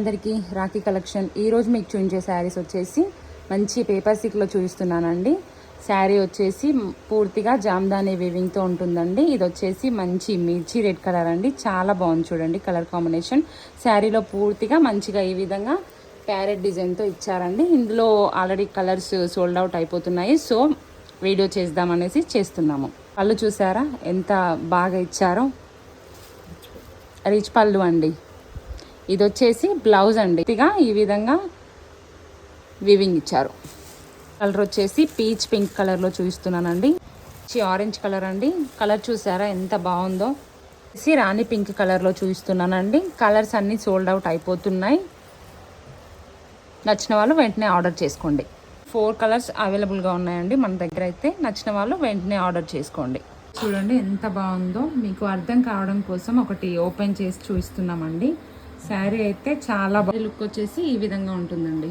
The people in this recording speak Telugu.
అందరికీ రాఖీ కలెక్షన్ ఈరోజు మీకు చూపించే శారీస్ వచ్చేసి మంచి పేపర్ సిల్క్లో చూపిస్తున్నానండి. శారీ వచ్చేసి పూర్తిగా జామ్దాని వీవింగ్తో ఉంటుందండి. ఇది వచ్చేసి మంచి మిర్చి రెడ్ కలర్ అండి, చాలా బాగుంది చూడండి కలర్ కాంబినేషన్. శారీలో పూర్తిగా మంచిగా ఈ విధంగా ప్యారెట్ డిజైన్తో ఇచ్చారండి. ఇందులో ఆల్రెడీ కలర్స్ సోల్డ్ అవుట్ అయిపోతున్నాయి, సో వీడియో చేద్దామనేసి చేస్తున్నాము. పళ్ళు చూసారా ఎంత బాగా ఇచ్చారో, రిచ్ పళ్ళు అండి. ఇది వచ్చేసి బ్లౌజ్ అండి, ఈ విధంగా వీవింగ్ ఇచ్చారు. కలర్ వచ్చేసి పీచ్ పింక్ కలర్లో చూపిస్తున్నానండి. ఆరెంజ్ కలర్ అండి, కలర్ చూసారా ఎంత బాగుందో. రాణి పింక్ కలర్లో చూపిస్తున్నానండి. కలర్స్ అన్నీ సోల్డ్ అవుట్ అయిపోతున్నాయి. నచ్చిన వాళ్ళు వెంటనే ఆర్డర్ చేసుకోండి. 4 కలర్స్ అవైలబుల్గా ఉన్నాయండి మన దగ్గర అయితే. నచ్చిన వాళ్ళు వెంటనే ఆర్డర్ చేసుకోండి. చూడండి ఎంత బాగుందో, మీకు అర్థం కావడం కోసం ఒకటి ఓపెన్ చేసి చూపిస్తున్నామండి. శారీ అయితే చాలా బాగా లుక్ వచ్చేసి ఈ విధంగా ఉంటుందండి.